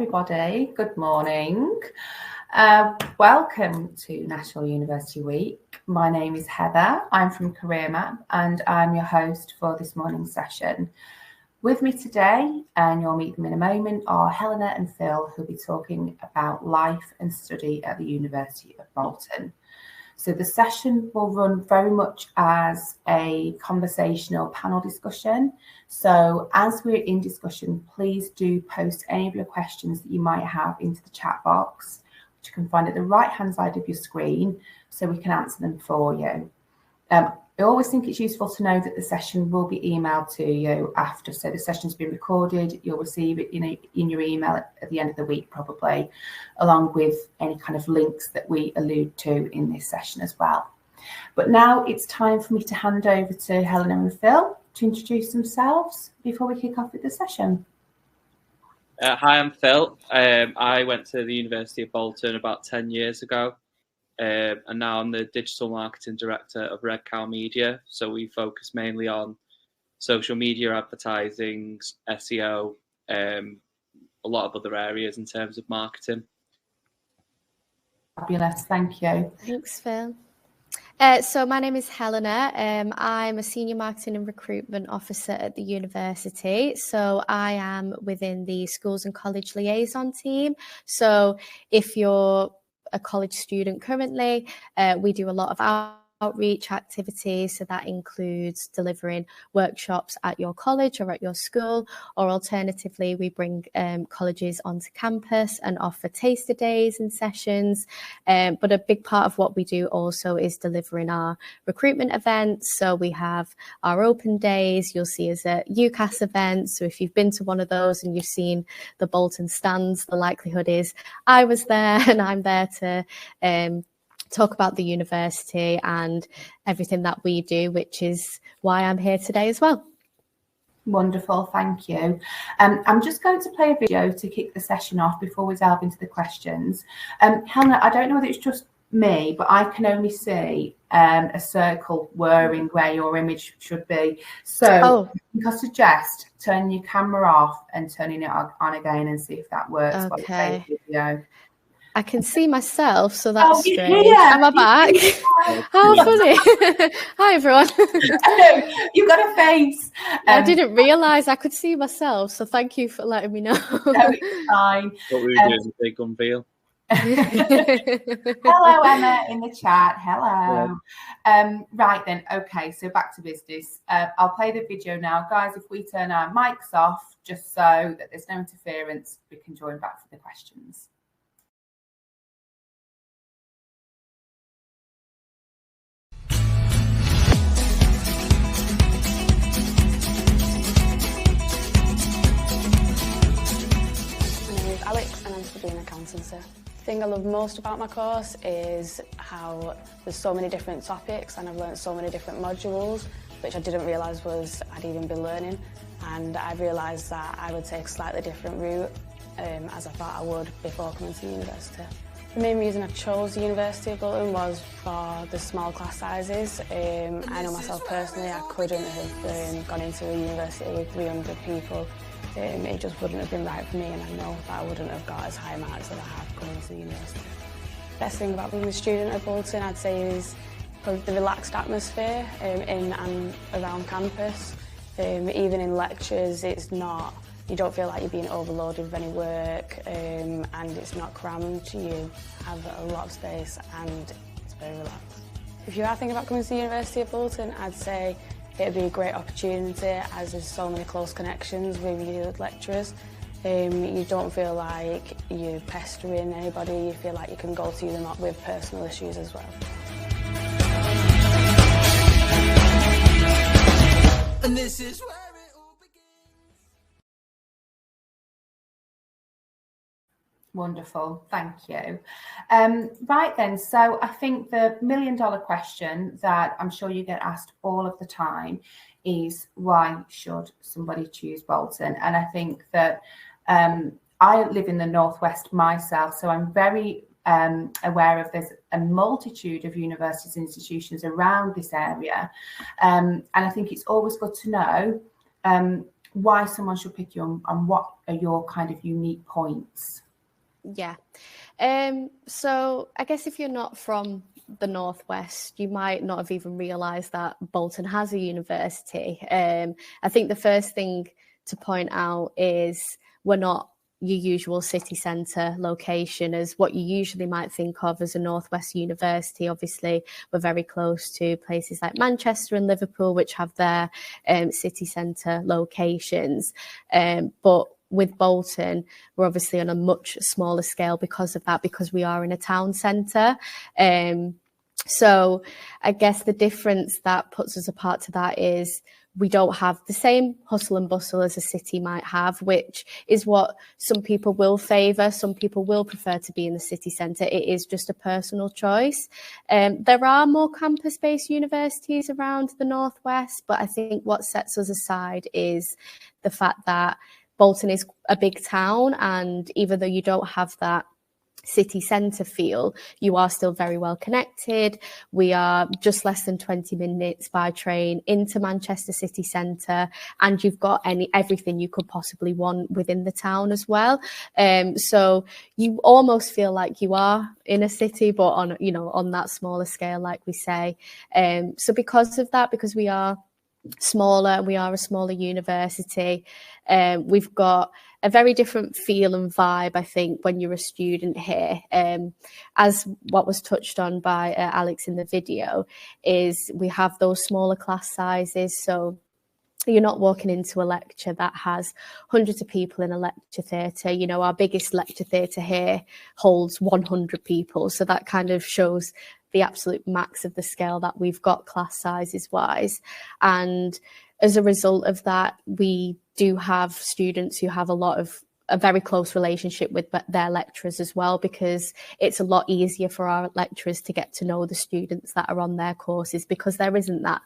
everybody. Good morning. Welcome to National University Week. My name is Heather. I'm from Career Map and I'm your host for this morning's session. With me today, and you'll meet them in a moment, are Helena and Phil, who'll be talking about life and study at the University of Bolton. So the session will run very much as a conversational panel discussion. So as we're in discussion, please do post any of your questions that you might have into the chat box, which you can find at the right-hand side of your screen, so we can answer them for you. I always think it's useful to know that the session will be emailed to you after. So the session's been recorded, you'll receive it in your email at the end of the week probably, along with any kind of links that we allude to in this session as well. But now it's time for me to hand over to Helena and Phil to introduce themselves before we kick off with the session. Hi, I'm Phil. I went to the University of Bolton about 10 years ago. And now I'm the Digital Marketing Director of Red Cow Media. So we focus mainly on social media advertising, SEO, a lot of other areas in terms of marketing. Fabulous, thank you. Thanks, Phil. So my name is Helena. I'm a Senior Marketing and Recruitment Officer at the university. So I am within the Schools and College Liaison team. So if you're a college student currently, we do a lot of outreach activities, so that includes delivering workshops at your college or at your school, or alternatively we bring colleges onto campus and offer taster days and sessions, but a big part of what we do also is delivering our recruitment events. So we have our open days, you'll see us at UCAS events, so if you've been to one of those and you've seen the Bolton stands, the likelihood is I was there and I'm there to talk about the university and everything that we do, which is why I'm here today as well. Wonderful, thank you. I'm just going to play a video to kick the session off before we delve into the questions. Helena, I don't know whether it's just me, but I can only see a circle whirring where your image should be. So I suggest turning your camera off and turning it on again and see if that works. Okay. Video. I can see myself, so that's strange. Yeah. Am I back? How funny. Hi, everyone. You've got a face. I didn't realise I could see myself, so thank you for letting me know. No, it's fine. What we were doing is a big unveil. Hello, Emma, in the chat. Hello. Yeah. Right then. Okay, so back to business. I'll play the video now. Guys, if we turn our mics off, just so that there's no interference, we can join back for the questions. Alex and I'm studying accountancy. The thing I love most about my course is how there's so many different topics and I've learned so many different modules, which I didn't realise I'd even been learning, and I realised that I would take a slightly different route as I thought I would before coming to the university. The main reason I chose the University of Bolton was for the small class sizes. I know myself personally, I couldn't have gone into a university with 300 people. It just wouldn't have been right for me, and I know that I wouldn't have got as high marks as I have coming to the university. Best thing about being a student at Bolton, I'd say, is probably the relaxed atmosphere in and around campus. Even in lectures, you don't feel like you're being overloaded with any work, and it's not crammed. You have a lot of space and it's very relaxed. If you are thinking about coming to the University of Bolton, I'd say it'd be a great opportunity as there's so many close connections with your lecturers. You don't feel like you're pestering anybody, you feel like you can go to them with personal issues as well. And this is where it all begins. Wonderful, thank you. Right then, so I think the million-dollar question that I'm sure you get asked all of the time is, why should somebody choose Bolton? And I think that I live in the Northwest myself, so I'm very aware of there's a multitude of universities and institutions around this area. And I think it's always good to know why someone should pick you and what are your kind of unique points? Yeah. So I guess if you're not from the Northwest, you might not have even realised that Bolton has a university. I think the first thing to point out is we're not your usual city centre location as what you usually might think of as a Northwest university. Obviously, we're very close to places like Manchester and Liverpool, which have their city centre locations. But with Bolton, we're obviously on a much smaller scale because of that, because we are in a town centre. So I guess the difference that puts us apart to that is we don't have the same hustle and bustle as a city might have, which is what some people will favour. Some people will prefer to be in the city centre. It is just a personal choice. There are more campus-based universities around the Northwest, but I think what sets us aside is the fact that Bolton is a big town, and even though you don't have that city centre feel, you are still very well connected. We are just less than 20 minutes by train into Manchester city centre, and you've got everything you could possibly want within the town as well. So you almost feel like you are in a city, but on that smaller scale, like we say. So because of that, because we are smaller, we are a smaller university, we've got a very different feel and vibe, I think, when you're a student here. As what was touched on by Alex in the video, is we have those smaller class sizes. So you're not walking into a lecture that has hundreds of people in a lecture theatre. You know, our biggest lecture theatre here holds 100 people. So that kind of shows the absolute max of the scale that we've got class sizes wise. And as a result of that, we do have students who have a very close relationship with their lecturers as well, because it's a lot easier for our lecturers to get to know the students that are on their courses, because there isn't that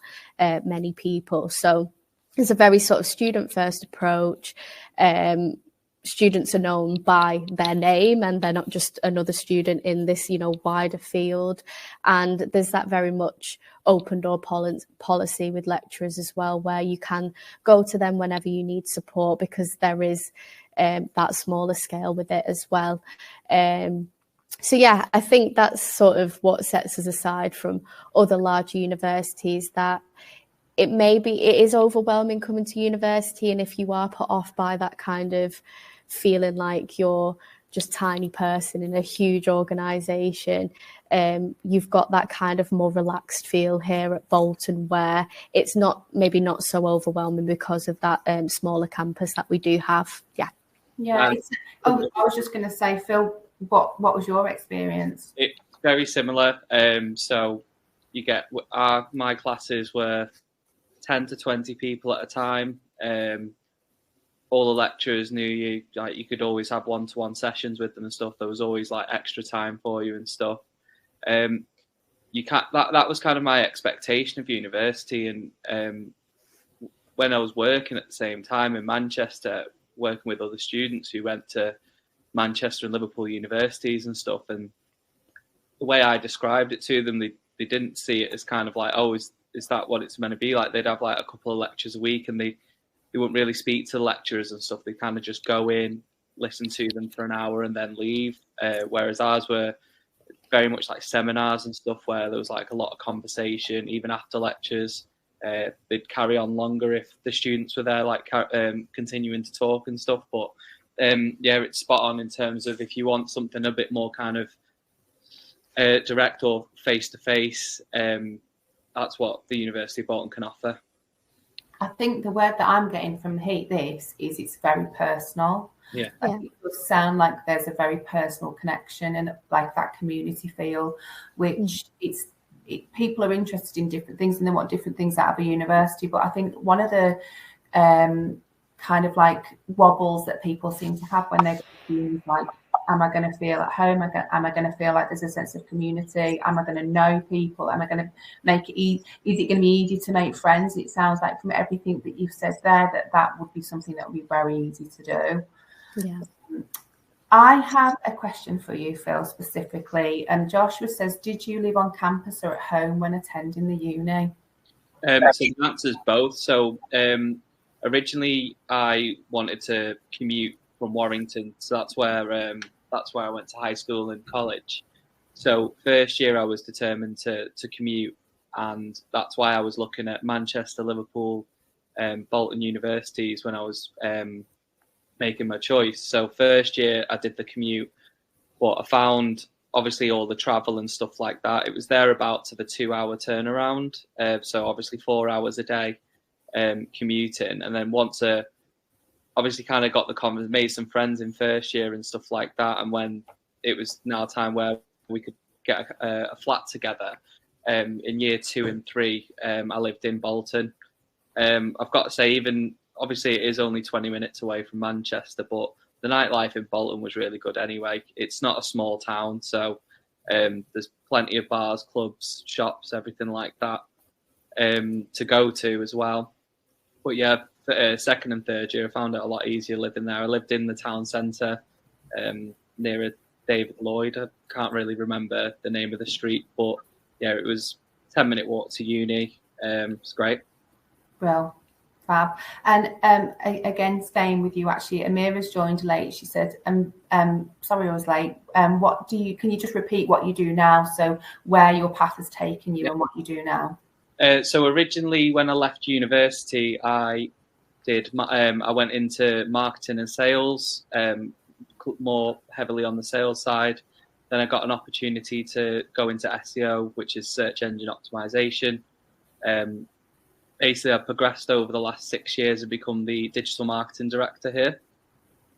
many people. So it's a very sort of student-first approach. Students are known by their name, and they're not just another student in this, wider field. And there's that very much open door policy with lecturers as well, where you can go to them whenever you need support, because there is that smaller scale with it as well. So yeah, I think that's sort of what sets us aside from other large universities, that it is overwhelming coming to university, and if you are put off by that kind of feeling like you're just a tiny person in a huge organisation, you've got that kind of more relaxed feel here at Bolton, where it's maybe not so overwhelming because of that smaller campus that we do have. Yeah. I was just going to say, Phil, what was your experience? It's very similar. So you get my classes were 10 to 20 people at a time. All the lecturers knew you, like you could always have one-to-one sessions with them and stuff. There was always like extra time for you and stuff. You can't. That was kind of my expectation of university. And when I was working at the same time in Manchester, working with other students who went to Manchester and Liverpool universities and stuff, and the way I described it to them, they didn't see it as kind of like, oh, is that what it's meant to be like? They'd have like a couple of lectures a week, and they wouldn't really speak to the lecturers and stuff. They kind of just go in, listen to them for an hour and then leave. Whereas ours were very much like seminars and stuff, where there was like a lot of conversation, even after lectures. They'd carry on longer if the students were there, like continuing to talk and stuff. But yeah, it's spot on in terms of if you want something a bit more kind of direct or face-to-face, that's what the University of Bolton can offer. I think the word that I'm getting from this is it's very personal. Yeah. It does sound like there's a very personal connection and like that community feel, which people are interested in different things and they want different things out of a university. But I think one of the kind of like wobbles that people seem to have when they go to uni is like, am I going to feel at home? Am I going to feel like there's a sense of community? Am I going to know people? Am I going to make it easy? Is it going to be easy to make friends? It sounds like from everything that you've said there that would be something that would be very easy to do. Yeah. I have a question for you, Phil, specifically. And Joshua says, did you live on campus or at home when attending the uni? So the answer's both. So originally I wanted to commute from Warrington, so that's where I went to high school and college. So first year I was determined to commute, and that's why I was looking at Manchester, Liverpool, Bolton universities when I was making my choice. So first year I did the commute, but I found obviously all the travel and stuff like that. It was thereabouts of a 2-hour turnaround. So obviously 4 hours a day commuting. And then once obviously kind of got the confidence, made some friends in first year and stuff like that. And when it was now time where we could get a flat together, in year 2 and 3, I lived in Bolton. I've got to say, even obviously it is only 20 minutes away from Manchester, but the nightlife in Bolton was really good anyway. It's not a small town, so there's plenty of bars, clubs, shops, everything like that to go to as well. But yeah, second and third year, I found it a lot easier living there. I lived in the town centre near a David Lloyd. I can't really remember the name of the street, but yeah, it was a 10-minute walk to uni. It's great. Well, fab. And again, staying with you, actually, Amira's joined late. She said, sorry I was late. Can you just repeat what you do now? So where your path has taken you and what you do now? So originally when I left university, I went into marketing and sales, more heavily on the sales side. Then I got an opportunity to go into SEO, which is search engine optimization. Basically, I've progressed over the last 6 years and become the digital marketing director here.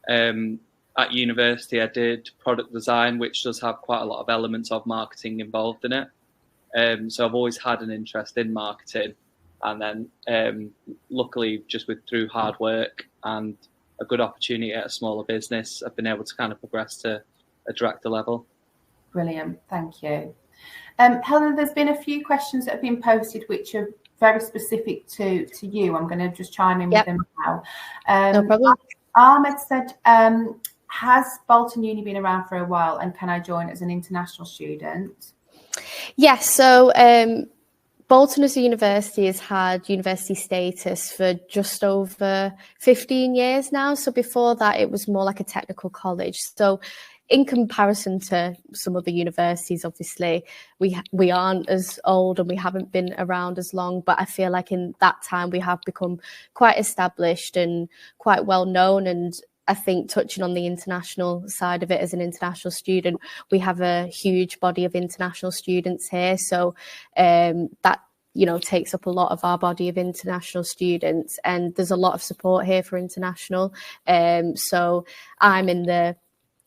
At university, I did product design, which does have quite a lot of elements of marketing involved in it. So I've always had an interest in marketing. And then luckily, just through hard work and a good opportunity at a smaller business, I've been able to kind of progress to a director level. Brilliant. Thank you. Helen, there's been a few questions that have been posted which are very specific to you. I'm going to just chime in with them now. No problem. Ahmed said, has Bolton Uni been around for a while, and can I join as an international student? Yes, so Bolton as a university has had university status for just over 15 years now. So before that, it was more like a technical college. So in comparison to some other universities, obviously, we aren't as old and we haven't been around as long. But I feel like in that time, we have become quite established and quite well known. And I think touching on the international side of it, as an international student, we have a huge body of international students here. So that, takes up a lot of our body of international students. And there's a lot of support here for international. So I'm in the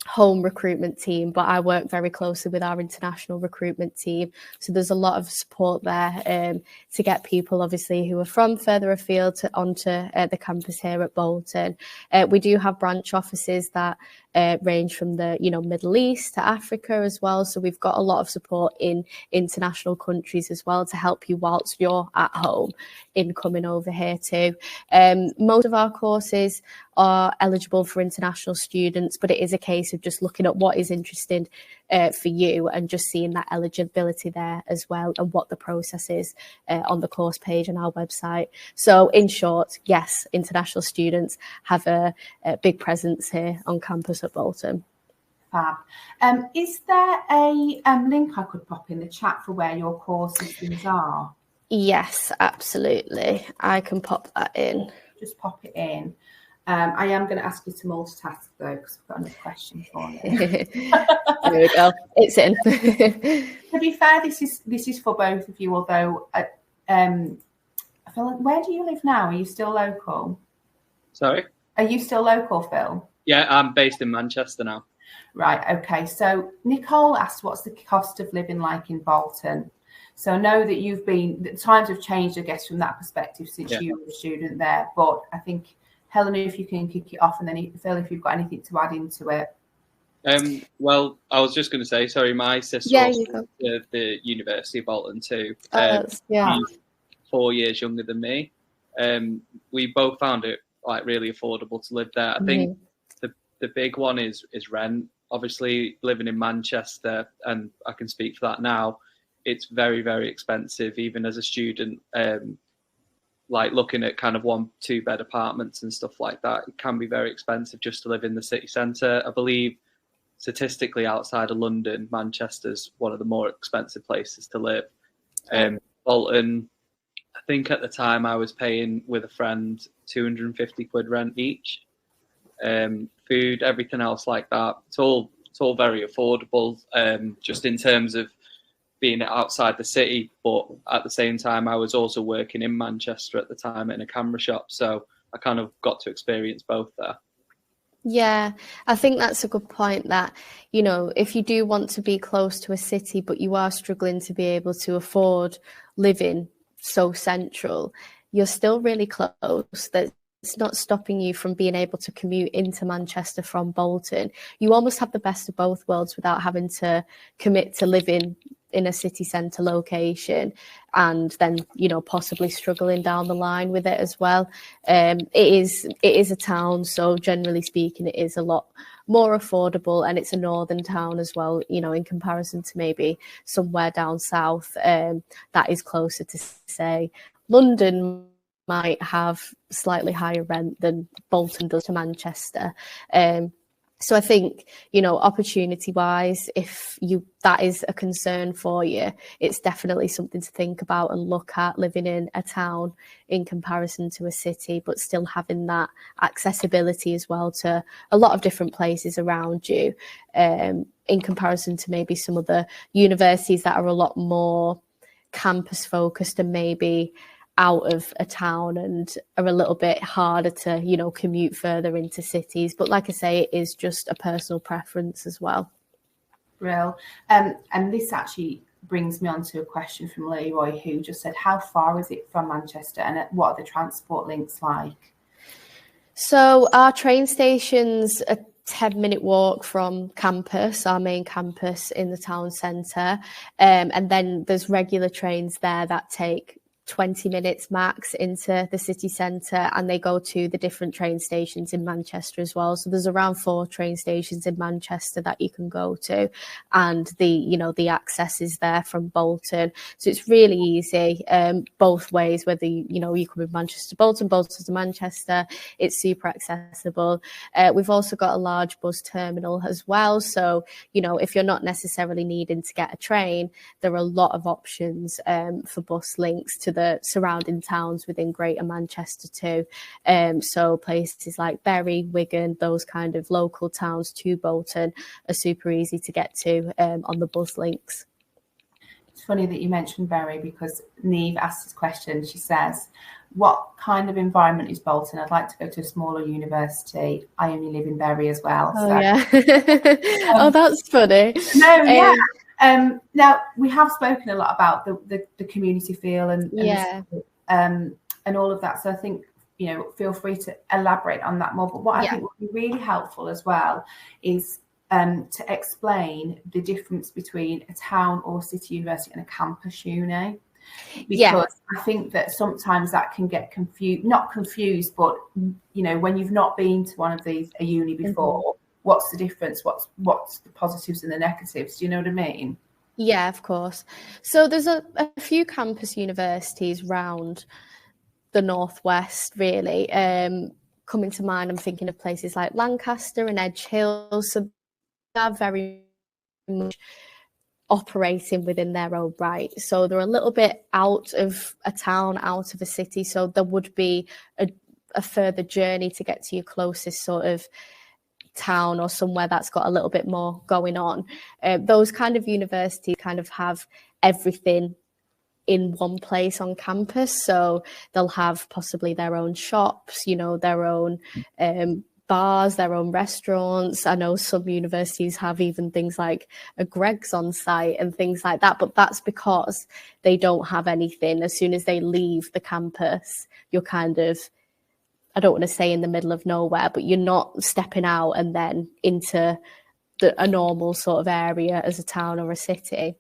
home recruitment team, but I work very closely with our international recruitment team. So there's a lot of support there to get people, obviously, who are from further afield onto the campus here at Bolton. We do have branch offices that range from the Middle East to Africa as well. So we've got a lot of support in international countries as well to help you whilst you're at home in coming over here too. Most of our courses are eligible for international students, but it is a case of just looking at what is interesting for you and just seeing that eligibility there as well, and what the process is on the course page on our website. So in short, yes, international students have a big presence here on campus at Bolton. Fab. Is there a link I could pop in the chat for where your courses are? Yes, absolutely. I can pop that in. Just pop it in. I am going to ask you to multitask though, because I've got another question for you. There we go. It's in. To be fair, this is for both of you. Although I feel like, where do you live now? Are you still local? Sorry. Are you still local, Phil? Yeah, I'm based in Manchester now. Right. Okay. So Nicole asked, "What's the cost of living like in Bolton?" So I know that the times have changed, I guess, from that perspective since you were a student there. But I think, Helen, if you can kick it off, and then Phil, if you've got anything to add into it. Well, I was just going to say, sorry, my sister also went to the University of Bolton too. 4 years younger than me. We both found it like really affordable to live there. I think the big one is rent. Obviously, living in Manchester, and I can speak for that now, it's very, very expensive, even as a student. like looking at kind of 1-2 bed apartments and stuff like that, it can be very expensive just to live in the city centre. I believe statistically outside of London, Manchester's one of the more expensive places to live. Bolton, I think at the time I was paying with a friend 250 quid rent each. Food, everything else like that, it's all very affordable, just in terms of being outside the city. But at the same time, I was also working in Manchester at the time in a camera shop, so I kind of got to experience both there. Yeah, I think that's a good point, that, you know, if you do want to be close to a city, but you are struggling to be able to afford living so central, you're still really close. That it's not stopping you from being able to commute into Manchester from Bolton. You almost have the best of both worlds without having to commit to living in a city centre location and then, you know, possibly struggling down the line with it as well. It is a town, so generally speaking, it is a lot more affordable, and it's a northern town as well, you know, in comparison to maybe somewhere down south that is closer to, say, London might have slightly higher rent than Bolton does to Manchester. So I think, you know, opportunity wise, if that is a concern for you, it's definitely something to think about and look at, living in a town in comparison to a city, but still having that accessibility as well to a lot of different places around you, in comparison to maybe some of the universities that are a lot more campus focused and maybe out of a town and are a little bit harder to, you know, commute further into cities. But like I say, it is just a personal preference as well. Real. And this actually brings me on to a question from Leroy, who just said, how far is it from Manchester and what are the transport links like? So our train station's a 10-minute walk from campus, our main campus in the town centre. And then there's regular trains there that take 20 minutes max into the city centre, and they go to the different train stations in Manchester as well. So there's around 4 train stations in Manchester that you can go to, and the access is there from Bolton. So it's really easy both ways, whether you come in Manchester to Bolton, Bolton to Manchester, it's super accessible. We've also got a large bus terminal as well. So, you know, if you're not necessarily needing to get a train, there are a lot of options for bus links to the surrounding towns within Greater Manchester too. So places like Bury, Wigan, those kind of local towns to Bolton are super easy to get to on the bus links. It's funny that you mentioned Bury, because Neve asked this question. She says, what kind of environment is Bolton? I'd like to go to a smaller university. I only live in Bury as well. Oh, so. Yeah. Oh, that's funny. No, yeah. Now, we have spoken a lot about the community feel and all of that. So I think, you know, feel free to elaborate on that more. But what I think would be really helpful as well is to explain the difference between a town or city university and a campus uni. Because I think that sometimes that can get not confused, but, you know, when you've not been to one of these, a uni before, what's the difference? What's the positives and the negatives? Do you know what I mean? Yeah, of course. So there's a few campus universities round the northwest, really. Coming to mind, I'm thinking of places like Lancaster and Edge Hill. So they are very much operating within their own right. So they're a little bit out of a town, out of a city. So there would be a further journey to get to your closest sort of town or somewhere that's got a little bit more going on. Those kind of universities kind of have everything in one place on campus. So they'll have possibly their own shops, you know, their own bars, their own restaurants. I know some universities have even things like a Greggs on site and things like that, but that's because they don't have anything. As soon as they leave the campus, you're kind of, I don't want to say in the middle of nowhere, but you're not stepping out and then into a normal sort of area as a town or a city.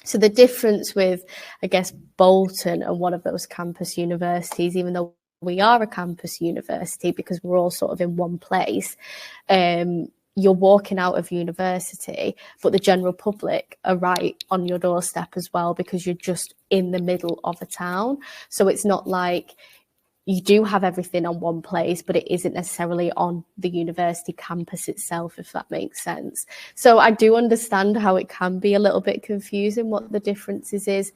So the difference with, I guess, Bolton and one of those campus universities, even though we are a campus university because we're all sort of in one place, you're walking out of university, but the general public are right on your doorstep as well, because you're just in the middle of a town. So it's not like you do have everything on one place, but it isn't necessarily on the university campus itself, if that makes sense. So I do understand how it can be a little bit confusing what the differences is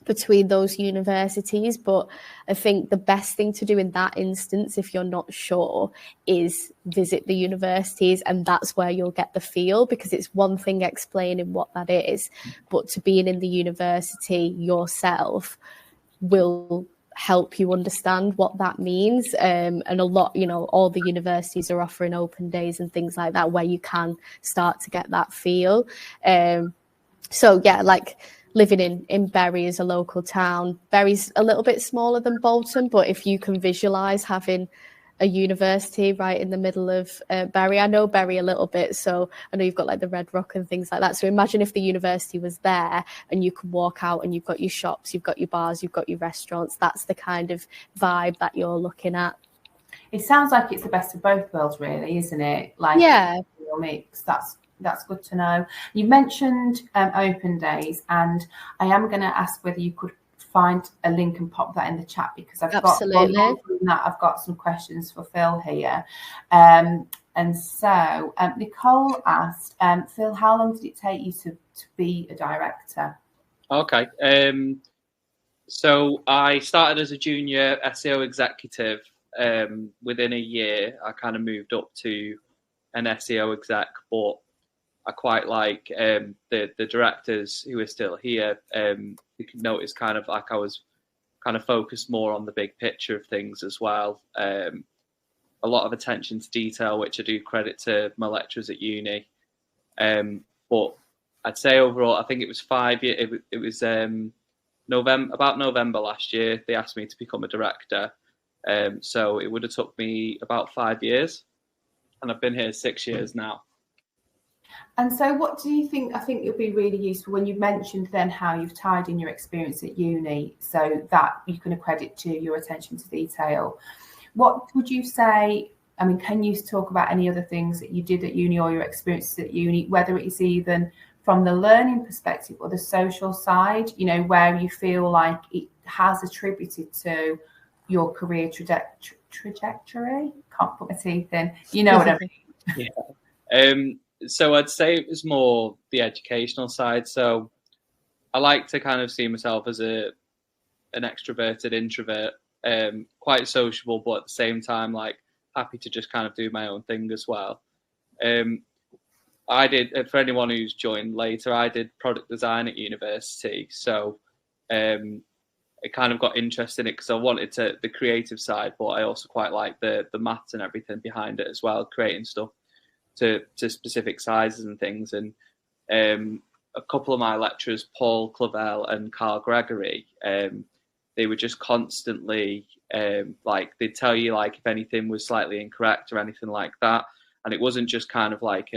between those universities. But I think the best thing to do in that instance, if you're not sure, is visit the universities, and that's where you'll get the feel, because it's one thing explaining what that is, but to being in the university yourself will help you understand what that means. And a lot, all the universities are offering open days and things like that where you can start to get that feel. So yeah, like living in Bury is a local town. Bury's a little bit smaller than Bolton, but if you can visualize having a university right in the middle of Bury. I know Bury a little bit, so I know you've got like the Red Rock and things like that. So imagine if the university was there and you could walk out and you've got your shops, you've got your bars, you've got your restaurants. That's the kind of vibe that you're looking at. It sounds like it's the best of both worlds, really, isn't it? Like, yeah, mix. That's good to know. You mentioned open days, and I am going to ask whether you could find a link and pop that in the chat, because I've got some questions for Phil here. And so Nicole asked, Phil, how long did it take you to be a director? Okay. So I started as a junior SEO executive. Within a year, I kind of moved up to an SEO exec, but I quite like the directors who are still here. You can notice kind of like I was kind of focused more on the big picture of things as well. A lot of attention to detail, which I do credit to my lecturers at uni. But I'd say overall, I think it was 5 years. It was November last year. They asked me to become a director. So it would have took me about 5 years, and I've been here 6 years now. And so what do you think? I think it'll be really useful when you mentioned then how you've tied in your experience at uni so that you can accredit to your attention to detail. What would you say? I mean, can you talk about any other things that you did at uni or your experiences at uni, whether it's even from the learning perspective or the social side, where you feel like it has attributed to your career trajectory? Can't put my teeth in. You know what I mean? Yeah. So I'd say it was more the educational side. So I like to kind of see myself as an extroverted introvert, quite sociable, but at the same time, like happy to just kind of do my own thing as well. I did, for anyone who's joined later, I did product design at university. So I kind of got interested in it because I wanted the creative side, but I also quite like the maths and everything behind it as well, creating stuff to specific sizes and things. And a couple of my lecturers, Paul Clavel and Carl Gregory, they were just constantly like, they'd tell you like if anything was slightly incorrect or anything like that. And it wasn't just kind of like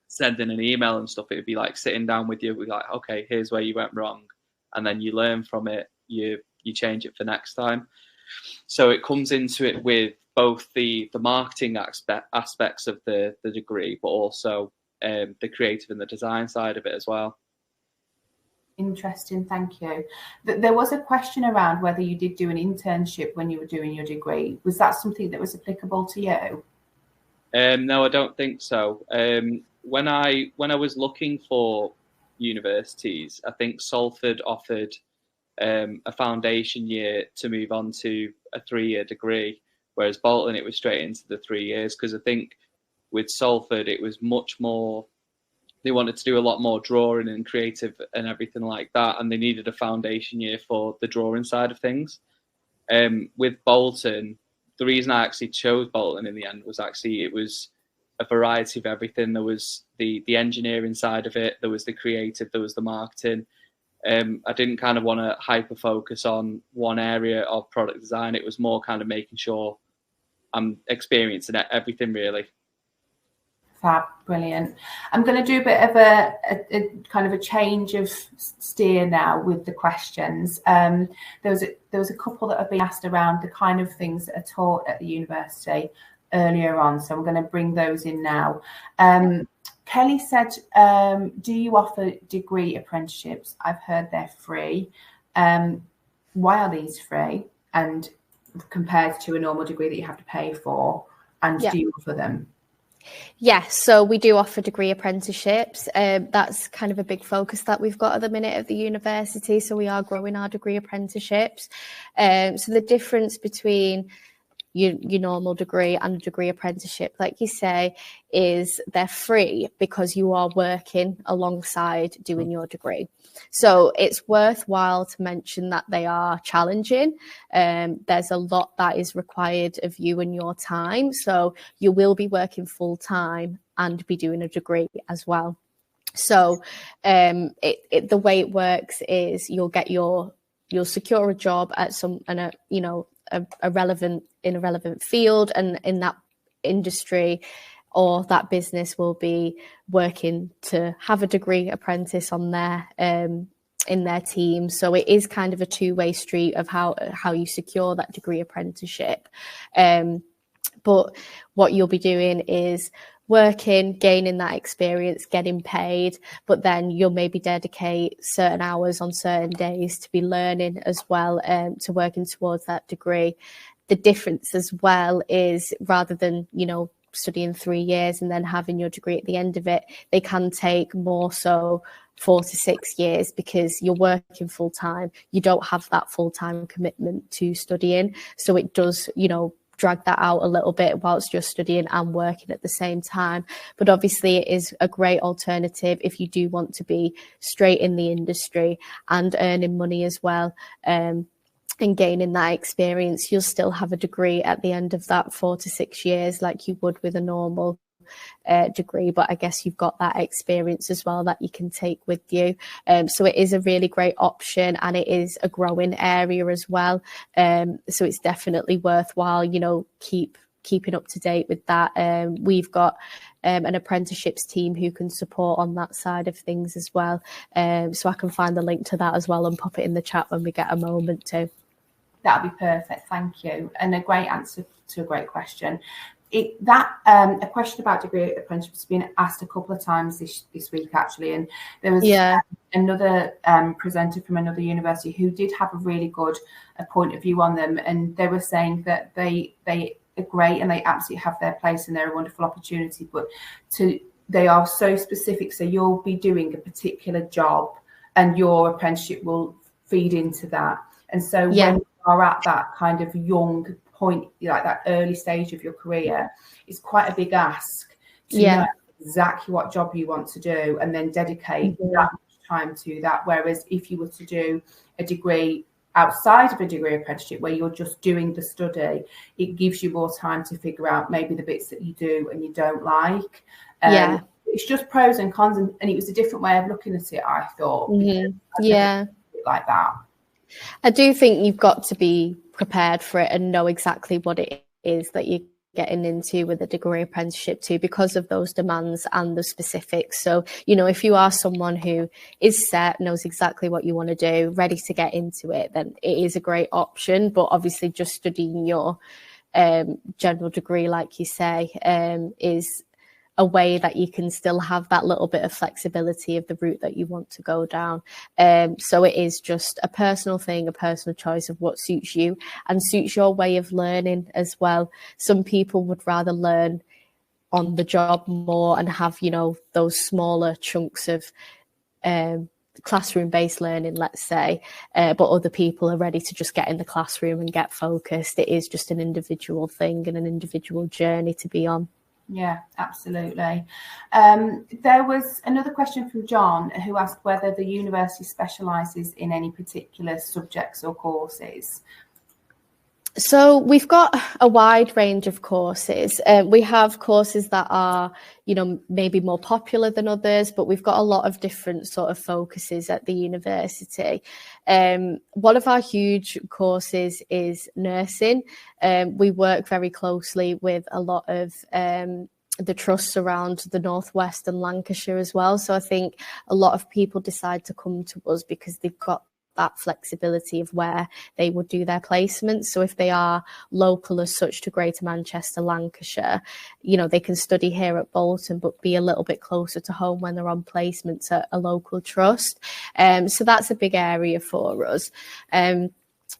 sending an email and stuff. It would be like sitting down with you, like, okay, here's where you went wrong. And then you learn from it, you change it for next time. So it comes into it with both the marketing aspects of the degree, but also the creative and the design side of it as well. Interesting, thank you. There was a question around whether you did do an internship when you were doing your degree. Was that something that was applicable to you? No, I don't think so. When I was looking for universities, I think Salford offered a foundation year to move on to a 3-year degree, whereas Bolton, it was straight into the 3 years, because I think with Salford, it was much more, they wanted to do a lot more drawing and creative and everything like that, and they needed a foundation year for the drawing side of things. With Bolton, the reason I actually chose Bolton in the end was actually it was a variety of everything. There was the engineering side of it, there was the creative, there was the marketing. I didn't kind of want to hyper focus on one area of product design. It was more kind of making sure I'm experiencing everything really. Fab, brilliant. I'm going to do a bit of a kind of a change of steer now with the questions. There was a couple that have been asked around the kind of things that are taught at the university earlier on, so I'm going to bring those in now. Kelly said, do you offer degree apprenticeships? I've heard they're free. Why are these free? and compared to a normal degree that you have to pay for, and do you offer them? Yes, so we do offer degree apprenticeships. That's kind of a big focus that we've got at the minute at the university. So we are growing our degree apprenticeships. So the difference between your normal degree and a degree apprenticeship, like you say, is they're free because you are working alongside doing your degree. So it's worthwhile to mention that they are challenging. There's a lot that is required of you and your time. So you will be working full time and be doing a degree as well. So the way it works is you'll secure a job at a relevant field, and in that industry or that business will be working to have a degree apprentice on their in their team. So it is kind of a two-way street of how you secure that degree apprenticeship. But what you'll be doing is working, gaining that experience, getting paid, but then you'll maybe dedicate certain hours on certain days to be learning as well, to working towards that degree. The difference as well is, rather than, studying 3 years and then having your degree at the end of it, they can take more so 4 to 6 years, because you're working full time. You don't have that full time commitment to studying. So it does, drag that out a little bit whilst you're studying and working at the same time. But obviously it is a great alternative if you do want to be straight in the industry and earning money as well. And gaining that experience, you'll still have a degree at the end of that 4 to 6 years like you would with a normal degree, but I guess you've got that experience as well that you can take with you. So it is a really great option, and it is a growing area as well. So it's definitely worthwhile, keeping up to date with that. We've got an apprenticeships team who can support on that side of things as well. So I can find the link to that as well and pop it in the chat when we get a moment to. That'll be perfect. Thank you. And a great answer to a great question. A question about degree apprenticeship has been asked a couple of times this week, actually. And there was another presenter from another university who did have a really good point of view on them. And they were saying that they are great and they absolutely have their place and they're a wonderful opportunity, but they are so specific. So you'll be doing a particular job and your apprenticeship will feed into that. And so when you are at that kind of young point, like that early stage of your career, it's quite a big ask to know exactly what job you want to do and then dedicate that much time to that. Whereas if you were to do a degree outside of a degree apprenticeship where you're just doing the study, it gives you more time to figure out maybe the bits that you do and you don't like. It's just pros and cons, and it was a different way of looking at it, I thought. Like that. I do think you've got to be prepared for it and know exactly what it is that you're getting into with a degree apprenticeship too, because of those demands and the specifics. So, if you are someone who is set, knows exactly what you want to do, ready to get into it, then it is a great option. But obviously just studying your general degree, like you say, is a way that you can still have that little bit of flexibility of the route that you want to go down. So it is just a personal thing, a personal choice of what suits you and suits your way of learning as well. Some people would rather learn on the job more and have, those smaller chunks of classroom-based learning, let's say, but other people are ready to just get in the classroom and get focused. It is just an individual thing and an individual journey to be on. Yeah, absolutely. There was another question from John who asked whether the university specialises in any particular subjects or courses. So we've got a wide range of courses. We have courses that are, maybe more popular than others, but we've got a lot of different sort of focuses at the university. One of our huge courses is nursing. We work very closely with a lot of the trusts around the Northwest and Lancashire as well. So I think a lot of people decide to come to us because they've got that flexibility of where they would do their placements. So if they are local as such to Greater Manchester, Lancashire, they can study here at Bolton but be a little bit closer to home when they're on placements at a local trust. So that's a big area for us.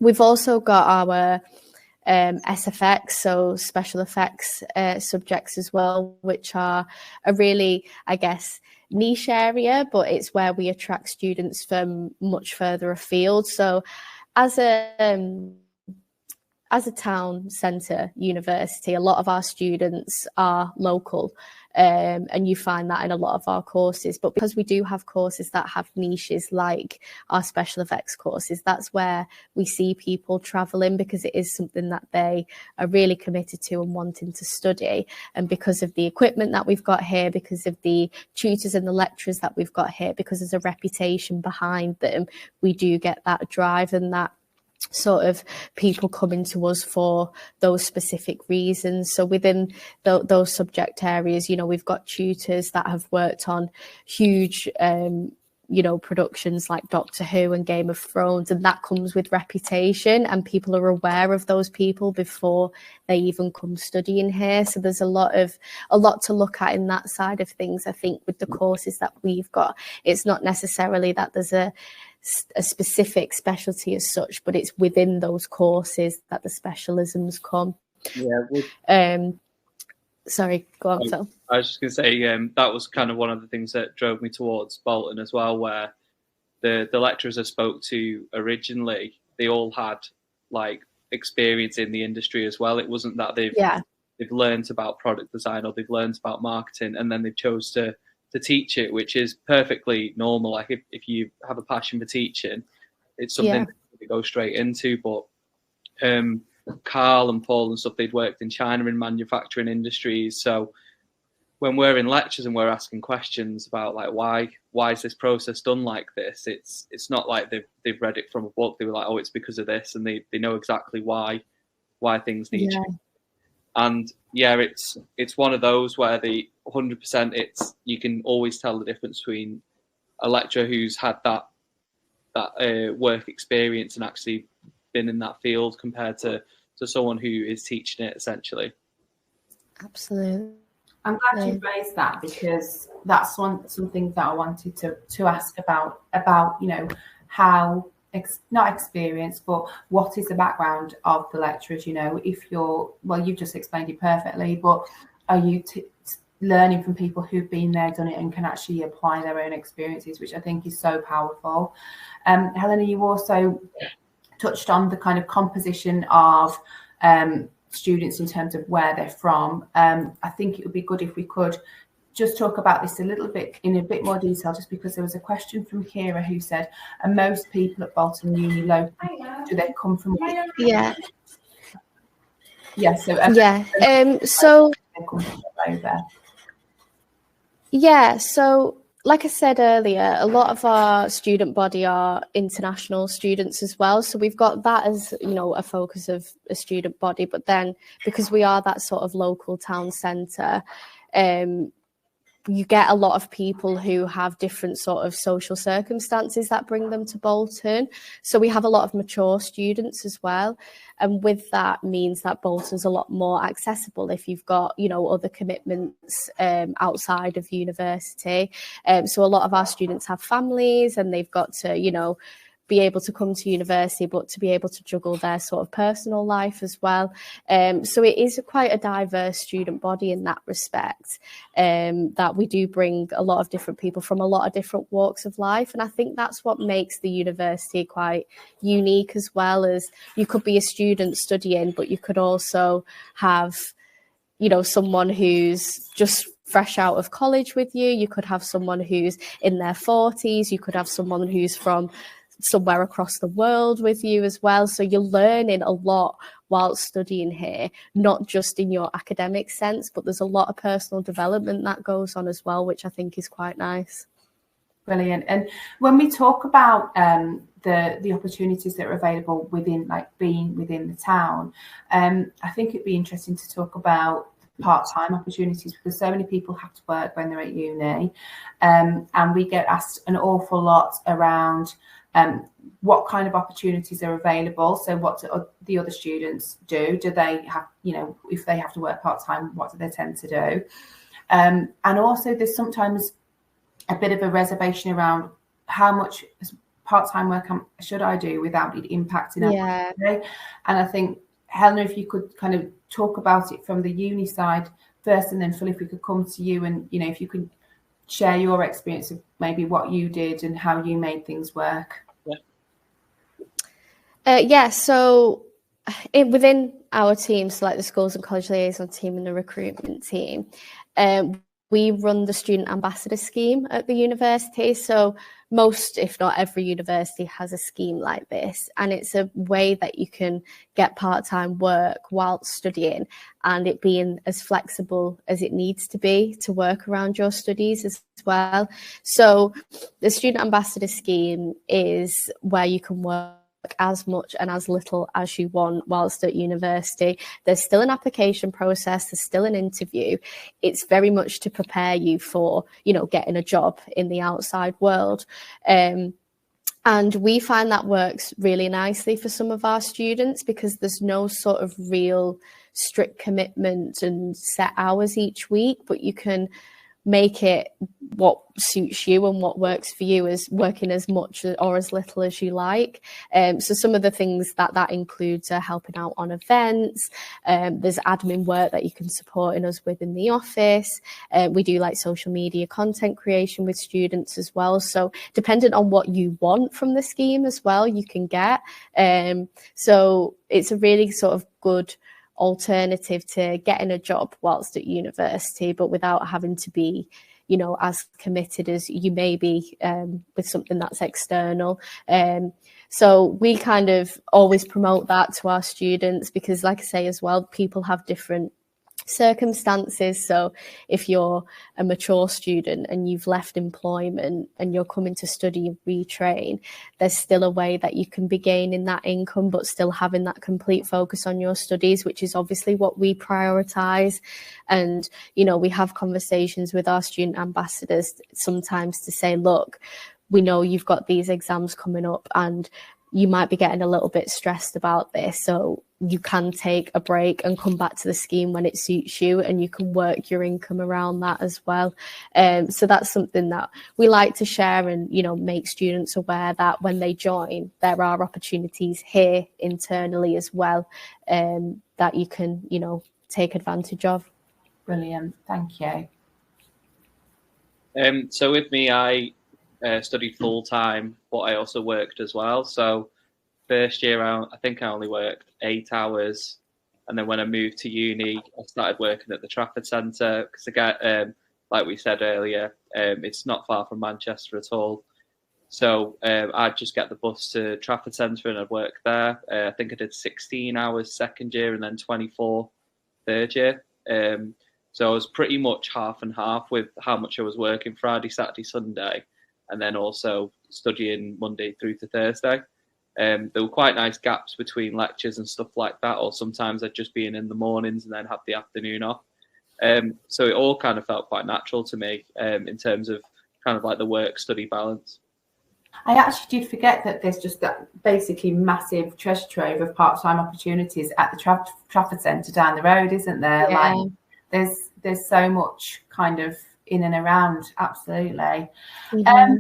We've also got our SFX, so special effects subjects as well, which are a really, I guess, niche area, but it's where we attract students from much further afield. So as a town centre university, a lot of our students are local, and you find that in a lot of our courses. But because we do have courses that have niches like our special effects courses, that's where we see people travelling, because it is something that they are really committed to and wanting to study. And because of the equipment that we've got here, because of the tutors and the lecturers that we've got here, because there's a reputation behind them, we do get that drive and that sort of people coming to us for those specific reasons. So within those subject areas, you know, we've got tutors that have worked on huge productions like Doctor Who and Game of Thrones, and that comes with reputation, and people are aware of those people before they even come studying here. So there's a lot to look at in that side of things. I think with the courses that we've got, it's not necessarily that there's a specific specialty as such, but it's within those courses that the specialisms come. Sorry, go on, Phil. I was just going to say that was kind of one of the things that drove me towards Bolton as well, where the lecturers I spoke to originally, they all had like experience in the industry as well. It wasn't that they've learned about product design or they've learned about marketing and then they've chose to teach it, which is perfectly normal. Like if you have a passion for teaching, it's something to go straight into. But Carl and Paul and stuff, they'd worked in China in manufacturing industries. So when we're in lectures and we're asking questions about like why is this process done like this, it's not like they've read it from a book. They were like, oh, it's because of this, and they know exactly why things need change. And it's one of those where the 100% you can always tell the difference between a lecturer who's had that work experience and actually been in that field compared to someone who is teaching it essentially. Absolutely. I'm glad you raised that, because that's something that I wanted to ask about, you know, how not experience, but what is the background of the lecturers? You know, if you've just explained it perfectly, but are you learning from people who've been there, done it, and can actually apply their own experiences, which I think is so powerful. Helena, you also touched on the kind of composition of students in terms of where they're from. I think it would be good if we could just talk about this a little bit in a bit more detail, just because there was a question from Kira who said, are most people at Bolton Uni local? Do they come from? Yeah. Yeah. So So like I said earlier, a lot of our student body are international students as well. So we've got that as, you know, a focus of a student body. But then because we are that sort of local town centre, you get a lot of people who have different sort of social circumstances that bring them to Bolton. So we have a lot of mature students as well. And with that means that Bolton's a lot more accessible if you've got, you know, other commitments outside of university. So a lot of our students have families and they've got to, you know, be able to come to university, but to be able to juggle their sort of personal life as well. So it is quite a diverse student body in that respect, that we do bring a lot of different people from a lot of different walks of life. And I think that's what makes the university quite unique, as well as you could be a student studying, but you could also have, you know, someone who's just fresh out of college with you. You could have someone who's in their 40s. You could have someone who's from somewhere across the world with you as well. So you're learning a lot while studying here, not just in your academic sense, but there's a lot of personal development that goes on as well, which I think is quite nice. Brilliant. And when we talk about the opportunities that are available within, like being within the town, I think it'd be interesting to talk about part-time opportunities, because so many people have to work when they're at uni, and we get asked an awful lot around what kind of opportunities are available. So what do the other students do? Do they have, you know, if they have to work part-time, what do they tend to do? And also there's sometimes a bit of a reservation around how much part-time work should I do without it impacting Yeah. everything? And I think, Helena, if you could kind of talk about it from the uni side first, and then Phil, if we could come to you, and if you could share your experience of maybe what you did and how you made things work. So within our team, so like the schools and college liaison team and the recruitment team, we run the student ambassador scheme at the university. So most, if not every university has a scheme like this, and it's a way that you can get part-time work while studying, and it being as flexible as it needs to be to work around your studies as well. So the student ambassador scheme is where you can work as much and as little as you want whilst at university. There's still an application process, there's still an interview. It's very much to prepare you for, getting a job in the outside world. And we find that works really nicely for some of our students, because there's no sort of real strict commitment and set hours each week, but you can make it what suits you and what works for you, as working as much or as little as you like. So some of the things that includes are helping out on events. There's admin work that you can support us with in the office. We do like social media content creation with students as well. So depending on what you want from the scheme as well, you can get. So it's a really sort of good alternative to getting a job whilst at university, but without having to be, as committed as you may be with something that's external. So we kind of always promote that to our students, because like I say as well, people have different circumstances. So if you're a mature student and you've left employment and you're coming to study and retrain, there's still a way that you can be gaining that income but still having that complete focus on your studies, which is obviously what we prioritize. And we have conversations with our student ambassadors sometimes to say, look, we know you've got these exams coming up and you might be getting a little bit stressed about this, so you can take a break and come back to the scheme when it suits you, and you can work your income around that as well. So that's something that we like to share and, make students aware that when they join, there are opportunities here internally as well, that you can, take advantage of. Brilliant, thank you. So with me, I studied full time, but I also worked as well. So first year, I think I only worked 8 hours, and then when I moved to uni, I started working at the Trafford Centre, because again, like we said earlier, it's not far from Manchester at all. So I'd just get the bus to Trafford Centre and I'd work there. I think I did 16 hours second year and then 24 third year. So I was pretty much half and half with how much I was working Friday, Saturday, Sunday, and then also studying Monday through to Thursday. There were quite nice gaps between lectures and stuff like that, or sometimes I'd just be in the mornings and then have the afternoon off. So it all kind of felt quite natural to me in terms of kind of like the work-study balance. I actually did forget that there's just that basically massive treasure trove of part-time opportunities at the Trafford Centre down the road, isn't there? Yeah. Like there's so much kind of in and around, absolutely. Mm-hmm.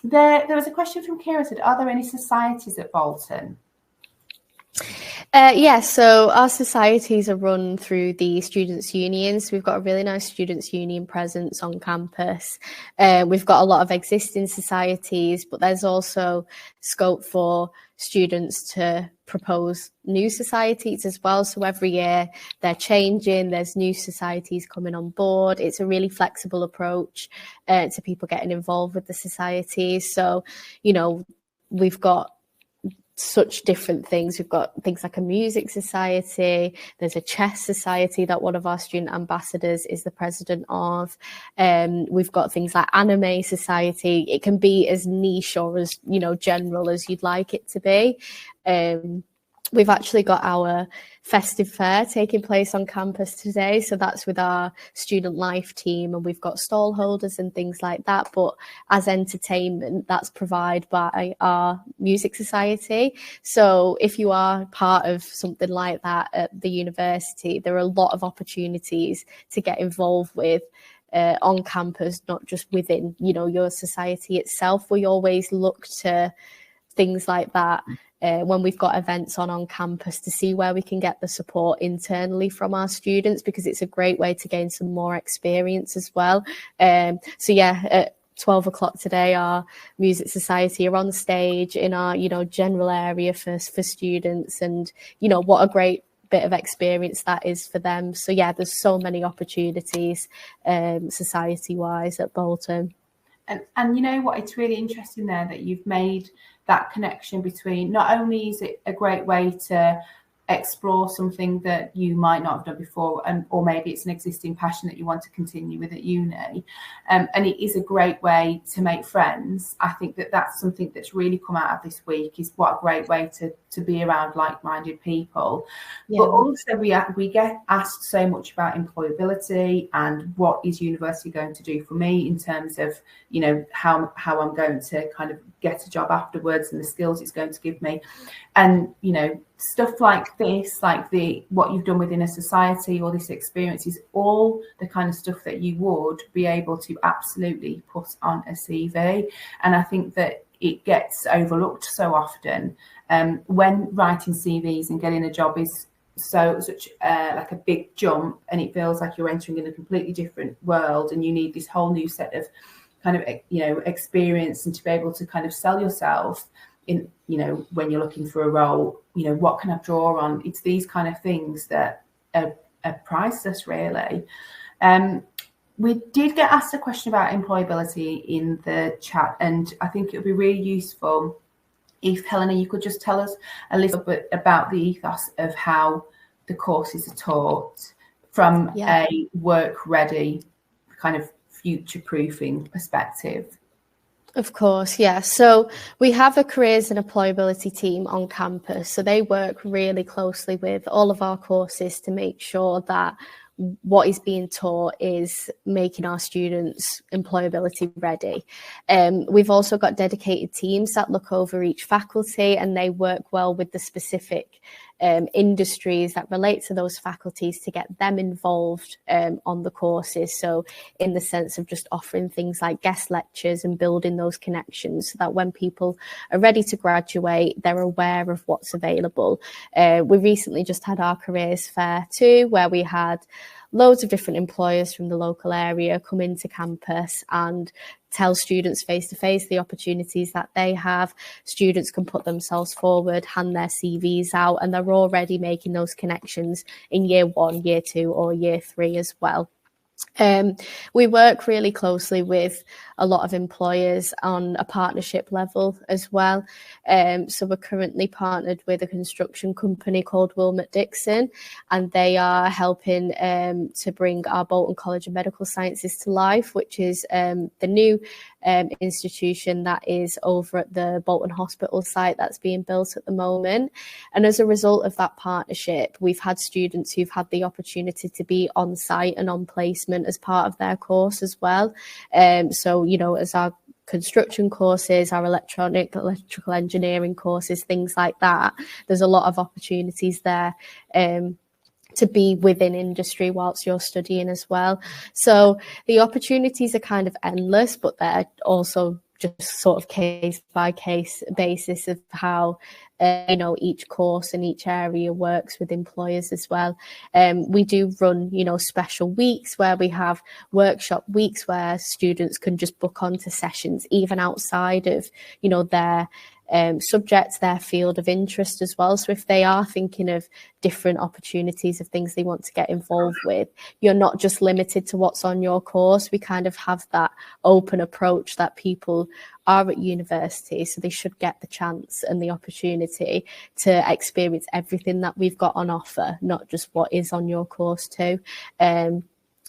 There was a question from Kira, said, are there any societies at Bolton? So our societies are run through the students' unions. We've got a really nice students' union presence on campus. We've got a lot of existing societies, but there's also scope for students to propose new societies as well. So every year they're changing, there's new societies coming on board. It's a really flexible approach to people getting involved with the societies. So, we've got such different things. We've got things like a music society, there's a chess society that one of our student ambassadors is the president of. We've got things like anime society. It can be as niche or as general as you'd like it to be. We've actually got our festive fair taking place on campus today. So that's with our student life team, and we've got stall holders and things like that. But as entertainment, that's provided by our music society. So if you are part of something like that at the university, there are a lot of opportunities to get involved with on campus, not just within, your society itself. We always look to things like that. When we've got events on campus, to see where we can get the support internally from our students, because it's a great way to gain some more experience as well. So yeah, at 12 o'clock today, our music society are on stage in our, general area for students, and, what a great bit of experience that is for them. So yeah, there's so many opportunities society-wise at Bolton. And you know what, it's really interesting there that you've made that connection between, not only is it a great way to explore something that you might not have done before, or maybe it's an existing passion that you want to continue with at uni, and it is a great way to make friends. I think that that's something that's really come out of this week, is what a great way to be around like-minded people. Yeah. But also we get asked so much about employability and what is university going to do for me in terms of, how I'm going to kind of get a job afterwards and the skills it's going to give me. And, stuff like this, like what you've done within a society, or this experience, is all the kind of stuff that you would be able to absolutely put on a CV. And I think that it gets overlooked so often when writing CVs, and getting a job is such like a big jump, and it feels like you're entering in a completely different world, and you need this whole new set of kind of experience, and to be able to kind of sell yourself in, when you're looking for a role, what can I draw on? It's these kind of things that are priceless, really. We did get asked a question about employability in the chat, and I think it would be really useful if, Helena, you could just tell us a little bit about the ethos of how the courses are taught from a work-ready kind of future-proofing perspective. Of course, yeah. So we have a careers and employability team on campus. So they work really closely with all of our courses to make sure that what is being taught is making our students employability ready. We've also got dedicated teams that look over each faculty, and they work well with the specific industries that relate to those faculties to get them involved on the courses. So in the sense of just offering things like guest lectures and building those connections, so that when people are ready to graduate, they're aware of what's available. We recently just had our careers fair too, where we had loads of different employers from the local area come into campus and tell students face to face the opportunities that they have. Students can put themselves forward, hand their CVs out, and they're already making those connections in year 1, year 2, or year 3 as well. We work really closely with a lot of employers on a partnership level as well. So we're currently partnered with a construction company called Wilmot Dixon, and they are helping to bring our Bolton College of Medical Sciences to life, which is the new institution that is over at the Bolton Hospital site that's being built at the moment. And as a result of that partnership, we've had students who've had the opportunity to be on site and on placement as part of their course as well. So, as our construction courses, our electrical engineering courses, things like that, there's a lot of opportunities there to be within industry whilst you're studying as well. So the opportunities are kind of endless, but they're also just sort of case by case basis of how each course and each area works with employers as well. We do run special weeks where we have workshop weeks where students can just book onto sessions even outside of their subject, their field of interest as well. So if they are thinking of different opportunities of things they want to get involved with, you're not just limited to what's on your course. We kind of have that open approach that people are at university, so they should get the chance and the opportunity to experience everything that we've got on offer, not just what is on your course too.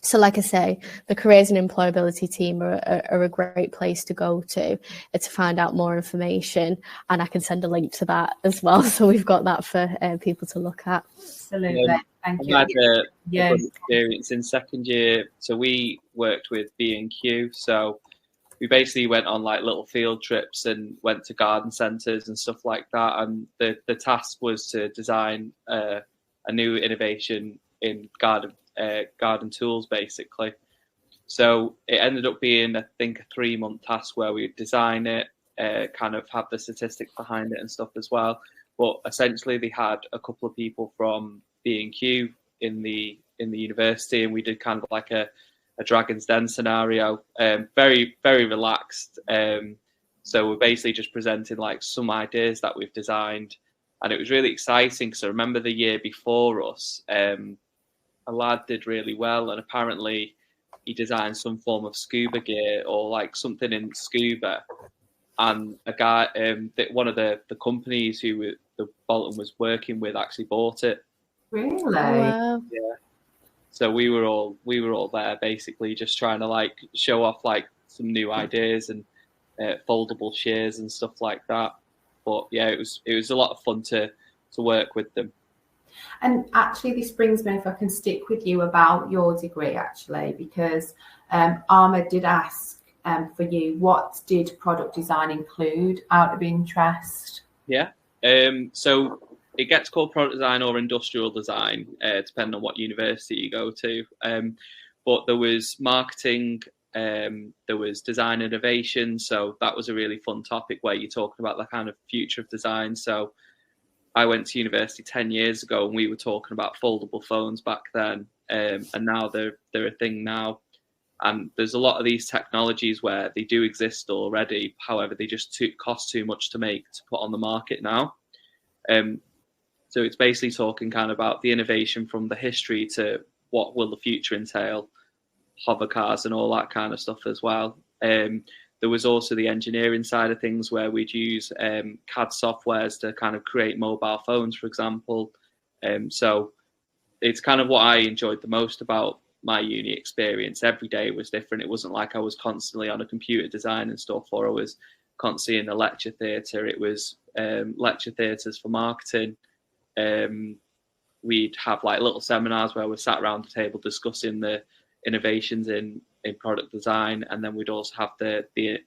So like I say, the careers and employability team are a great place to go to find out more information, and I can send a link to that as well. So we've got that for people to look at. Absolutely. Thank you. I had a good experience in second year. So we worked with B&Q. So we basically went on like little field trips and went to garden centres and stuff like that. And the task was to design a new innovation in garden tools, basically. So it ended up being, I think, a 3-month task where we would design it, kind of have the statistics behind it and stuff as well. But essentially, they had a couple of people from B&Q in the university, and we did kind of like a Dragon's Den scenario, very, very relaxed. So we're basically just presenting like some ideas that we've designed, and it was really exciting because I remember the year before us, a lad did really well, and apparently he designed some form of scuba gear or like something in scuba, and a guy, one of the companies who the Bolton was working with actually bought it. Really? Wow. Yeah. So we were all there basically just trying to like show off like some new ideas and foldable shears and stuff like that. But yeah, it was a lot of fun to work with them. And actually, this brings me, if I can stick with you, about your degree, actually, because Ahmed did ask for you, what did product design include out of interest? Yeah. So it gets called product design or industrial design, depending on what university you go to. But there was marketing, there was design innovation. So that was a really fun topic where you're talking about the kind of future of design. So I went to university 10 years ago and we were talking about foldable phones back then. And now they're a thing now. And there's a lot of these technologies where they do exist already. However, they just cost too much to make to put on the market now. So it's basically talking kind of about the innovation from the history to what will the future entail, hover cars and all that kind of stuff as well. There was also the engineering side of things where we'd use CAD softwares to kind of create mobile phones, for example. So it's kind of what I enjoyed the most about my uni experience. Every day was different. It wasn't like I was constantly on a computer design and stuff, or I was constantly in the lecture theatre. It was lecture theatres for marketing. We'd have like little seminars where we sat around the table discussing the innovations in product design, and then we'd also have the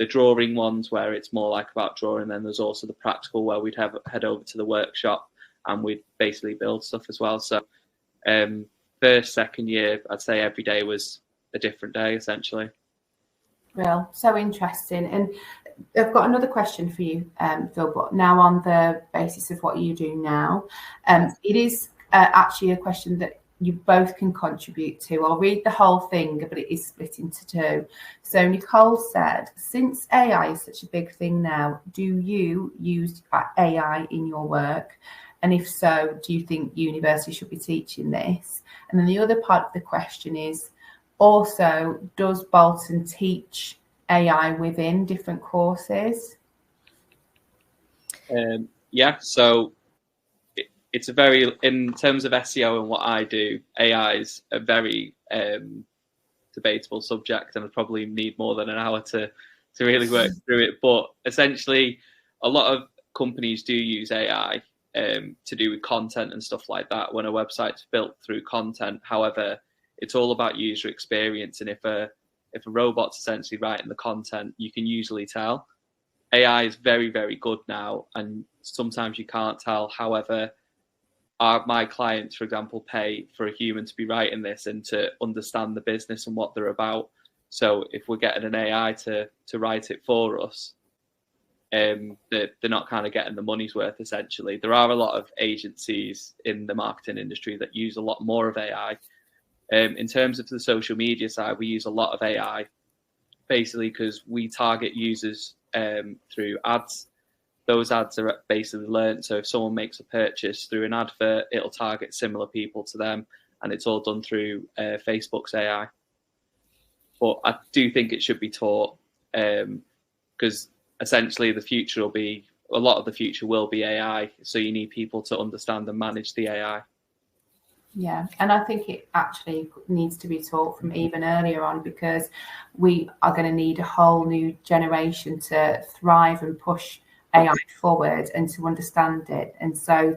drawing ones where it's more like about drawing. Then there's also the practical where we'd head over to the workshop and we'd basically build stuff as well. So first, second year, I'd say every day was a different day essentially. Well, so interesting. And I've got another question for you, Phil, but now on the basis of what you do now, it is actually a question that you both can contribute to. I'll read the whole thing, but it is split into two. So Nicole said, since AI is such a big thing now, do you use AI in your work? And if so, do you think university should be teaching this? And then the other part of the question is, also, does Bolton teach AI within different courses? Yeah, so it's a very, in terms of SEO and what I do, AI is a very debatable subject, and I probably need more than an hour to really work through it. But essentially, a lot of companies do use AI to do with content and stuff like that when a website's built through content. However, it's all about user experience, and if a robot's essentially writing the content, you can usually tell. AI is very, very good now, and sometimes you can't tell. However, my clients, for example, pay for a human to be writing this and to understand the business and what they're about. So if we're getting an AI to write it for us, they're not kind of getting the money's worth, essentially. There are a lot of agencies in the marketing industry that use a lot more of AI. In terms of the social media side, we use a lot of AI, basically because we target users through ads. Those ads are basically learned. So if someone makes a purchase through an advert, it'll target similar people to them, and it's all done through Facebook's AI. But I do think it should be taught because essentially the future will be, a lot of the future will be AI. So you need people to understand and manage the AI. Yeah, and I think it actually needs to be taught from even earlier on, because we are going to need a whole new generation to thrive and push AI forward and to understand it. And so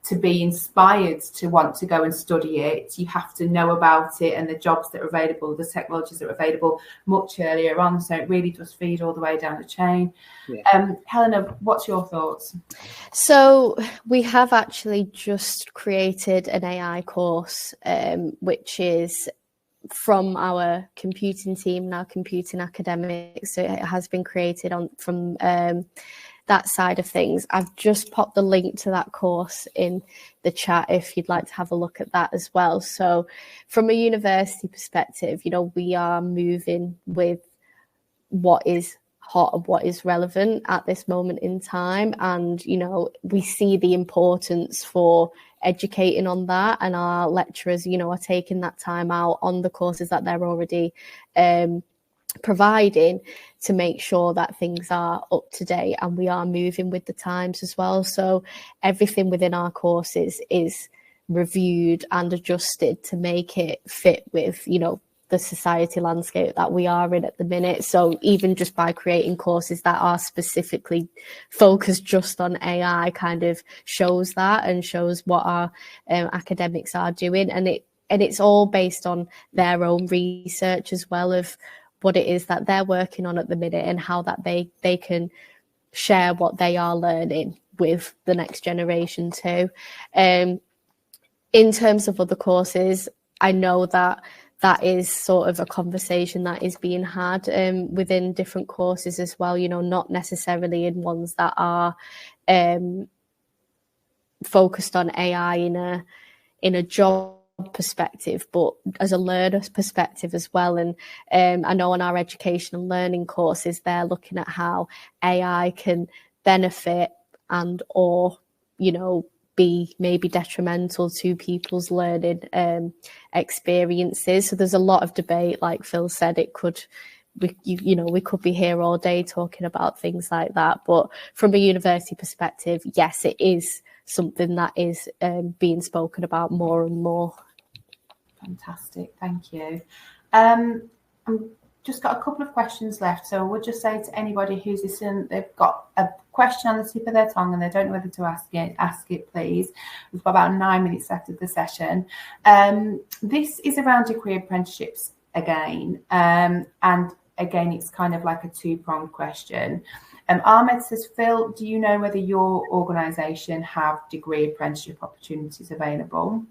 to be inspired to want to go and study it, you have to know about it and the jobs that are available, the technologies that are available much earlier on. So it really does feed all the way down the chain. Yeah. Helena, what's your thoughts? So we have actually just created an AI course, which is from our computing team, now computing academics. So it has been created from that side of things. I've just popped the link to that course in the chat if you'd like to have a look at that as well. So from a university perspective, we are moving with what is hot and what is relevant at this moment in time. And, we see the importance for educating on that, and our lecturers, are taking that time out on the courses that they're already providing to make sure that things are up to date and we are moving with the times as well. So everything within our courses is reviewed and adjusted to make it fit with, the society landscape that we are in at the minute. So even just by creating courses that are specifically focused just on AI kind of shows that, and shows what our academics are doing. And it's all based on their own research as well, of what it is that they're working on at the minute and how that they can share what they are learning with the next generation too. In terms of other courses, I know that is sort of a conversation that is being had within different courses as well, not necessarily in ones that are focused on AI in a job perspective, but as a learner's perspective as well. And I know on our education and learning courses, they're looking at how AI can benefit and or be maybe detrimental to people's learning experiences. So there's a lot of debate. Like Phil said, we could be here all day talking about things like that. But from a university perspective, yes, it is something that is being spoken about more and more. Fantastic, thank you. I've just got a couple of questions left, so we'll just say to anybody who's listening, they've got a question on the tip of their tongue and they don't know whether to ask it, please. We've got about 9 minutes left of the session. This is around degree apprenticeships again, and again, it's kind of like a two-pronged question. Ahmed says, Phil, do you know whether your organisation have degree apprenticeship opportunities available?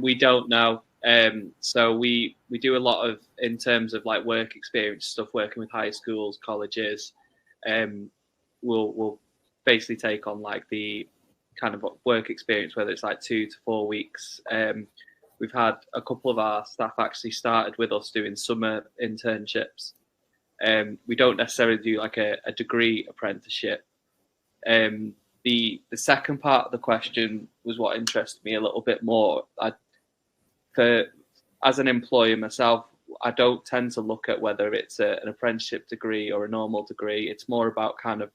We don't know. So we do a lot of, in terms of like work experience stuff, working with high schools, colleges. We'll basically take on like the kind of work experience, whether it's like 2 to 4 weeks. We've had a couple of our staff actually started with us doing summer internships. We don't necessarily do like a degree apprenticeship. The second part of the question was what interested me a little bit more. As an employer myself, I don't tend to look at whether it's an apprenticeship degree or a normal degree. It's more about kind of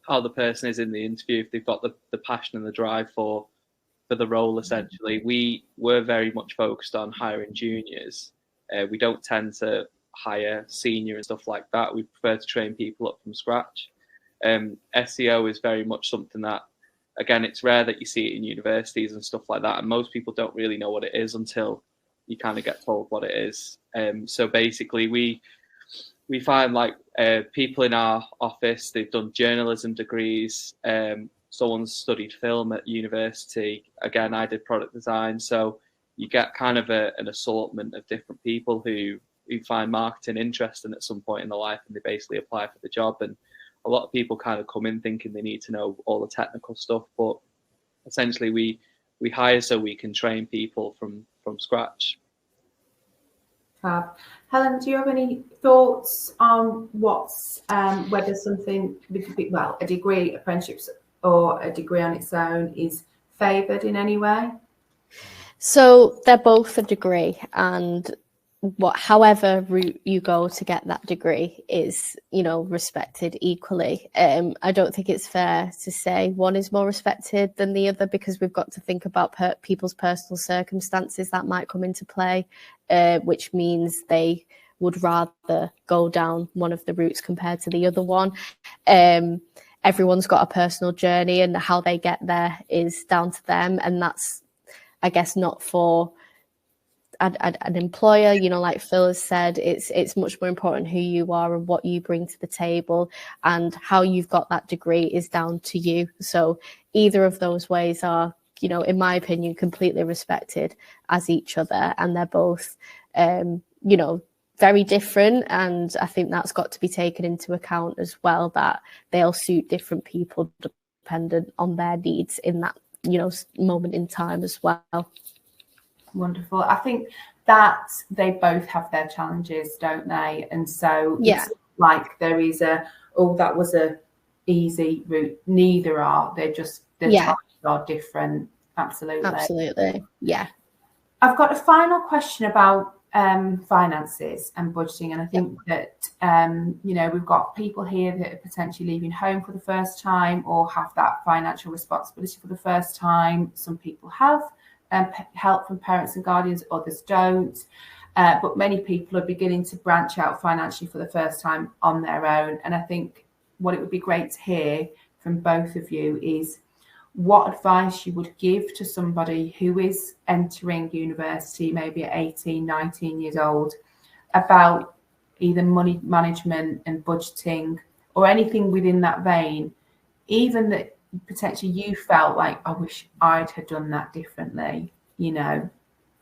how the person is in the interview, if they've got the passion and the drive for the role, essentially. We were very much focused on hiring juniors. We don't tend to hire senior and stuff like that. We prefer to train people up from scratch. SEO is very much something that, again, it's rare that you see it in universities and stuff like that, and most people don't really know what it is until you kind of get told what it is. So basically, we find like people in our office, they've done journalism degrees. Someone's studied film at university. Again, I did product design. So you get kind of an assortment of different people who find marketing interesting at some point in their life, and they basically apply for the job. And a lot of people kind of come in thinking they need to know all the technical stuff, but essentially we hire so we can train people from scratch. Fab. Helen, do you have any thoughts on what's whether something, well, a degree apprenticeships or a degree on its own is favoured in any way? So they're both a degree, and however route you go to get that degree is, respected equally. I don't think it's fair to say one is more respected than the other, because we've got to think about people's personal circumstances that might come into play, which means they would rather go down one of the routes compared to the other one. Everyone's got a personal journey, and how they get there is down to them, and that's, I guess, not for an employer. Like Phil has said, it's much more important who you are and what you bring to the table, and how you've got that degree is down to you. So either of those ways are you know, in my opinion, completely respected as each other, and they're both, you know, very different. And I think that's got to be taken into account as well, that they'll suit different people dependent on their needs in that, you know, moment in time as well. Wonderful. I think that they both have their challenges, don't they? And so yeah, it's like there is that was a easy route. Neither are. They're just, their challenges are different. Absolutely. Yeah. I've got a final question about finances and budgeting, and I think that you know, we've got people here that are potentially leaving home for the first time or have that financial responsibility for the first time. Some people have help from parents and guardians, others don't, but many people are beginning to branch out financially for the first time on their own. And I think what it would be great to hear from both of you is what advice you would give to somebody who is entering university, maybe at 18, 19 years old, about either money management and budgeting or anything within that vein, even that potentially you felt like, I wish I'd have done that differently. You know,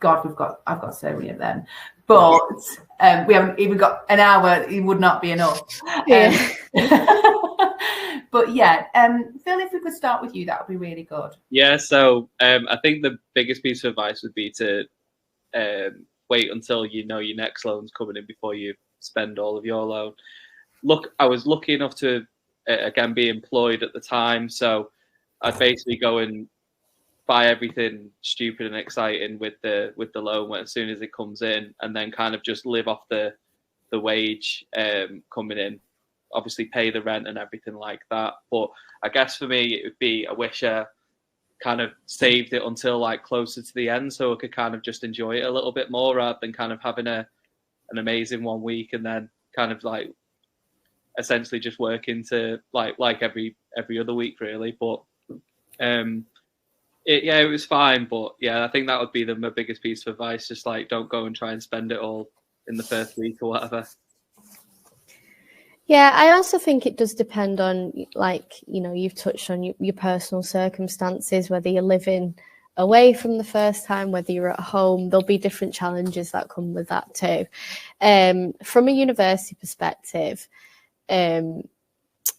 God, I've got so many of them, but we haven't even got an hour. It would not be enough. But yeah, Phil, if we could start with you, that would be really good. Yeah, so I think the biggest piece of advice would be to wait until you know your next loan's coming in before you spend all of your loan. Look, I was lucky enough to again be employed at the time, so I'd basically go and buy everything stupid and exciting with the loan as soon as it comes in, and then kind of just live off the wage coming in. Obviously pay the rent and everything like that. But I guess for me, it would be, I wish I kind of saved it until like closer to the end, so I could kind of just enjoy it a little bit more rather than kind of having an amazing 1 week and then kind of like essentially just working to like every other week really. But it was fine. But yeah, I think that would be my biggest piece of advice. Just like, don't go and try and spend it all in the first week or whatever. Yeah, I also think it does depend on, like, you know, you've touched on your personal circumstances, whether you're living away from the first time, whether you're at home, there'll be different challenges that come with that too. From a university perspective, you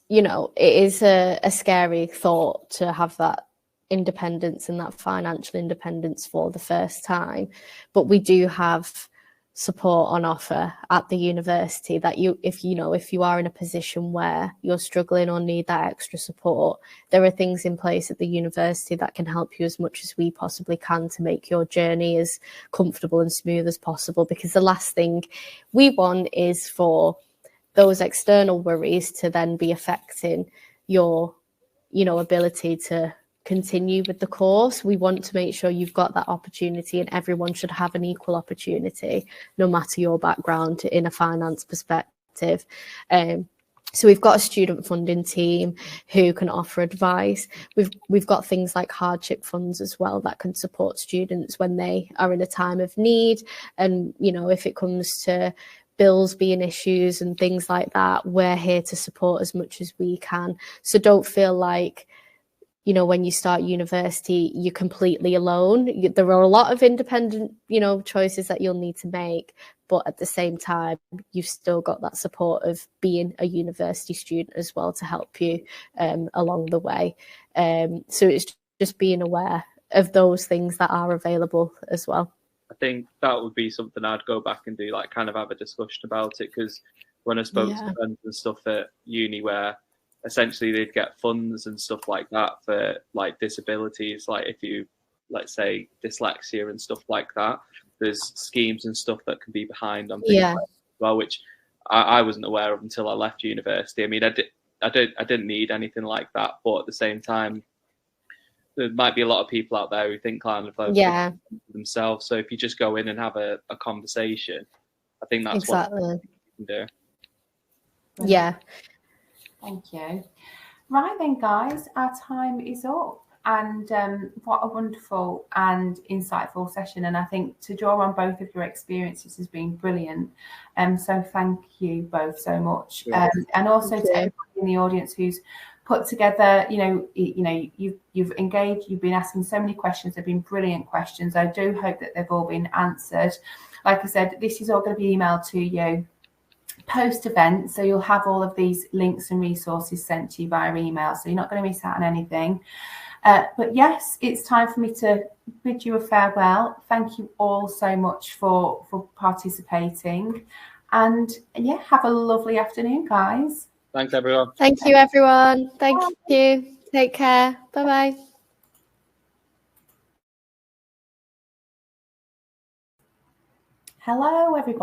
know, it is a scary thought to have that independence and that financial independence for the first time, but we do have support on offer at the university that if you are in a position where you're struggling or need that extra support, there are things in place at the university that can help you as much as we possibly can to make your journey as comfortable and smooth as possible, because the last thing we want is for those external worries to then be affecting your, you know, ability to continue with the course. We want to make sure you've got that opportunity, and everyone should have an equal opportunity, no matter your background in a finance perspective. So we've got a student funding team who can offer advice. We've got things like hardship funds as well that can support students when they are in a time of need. And, you know, if it comes to bills being issues and things like that, we're here to support as much as we can. So don't feel like, you know, when you start university, you're completely alone. There are a lot of independent, you know, choices that you'll need to make, but at the same time, you've still got that support of being a university student as well to help you along the way. So it's just being aware of those things that are available as well. I think that would be something I'd go back and do, like kind of have a discussion about it, because when I spoke to friends and stuff at uni where essentially they'd get funds and stuff like that for like disabilities, like if you, let's say, dyslexia and stuff like that, there's schemes and stuff that can be behind on things like that as well, which I wasn't aware of until I left university. I mean, I didn't need anything like that, but at the same time, there might be a lot of people out there who think kind of like themselves. So if you just go in and have a conversation, I think that's what you can do. Yeah. Thank you. Right then, guys, our time is up. And what a wonderful and insightful session. And I think to draw on both of your experiences has been brilliant. So thank you both so much. And also to everybody in the audience who's put together, you've engaged, you've been asking so many questions. They've been brilliant questions. I do hope that they've all been answered. Like I said, this is all going to be emailed to you post-event, so you'll have all of these links and resources sent to you via email, so you're not going to miss out on anything. But yes, it's time for me to bid you a farewell. Thank you all so much for participating, and yeah, have a lovely afternoon, guys. Thanks, everyone. Thank you, everyone. Thank you. Take care. Bye-bye. Hello, everybody.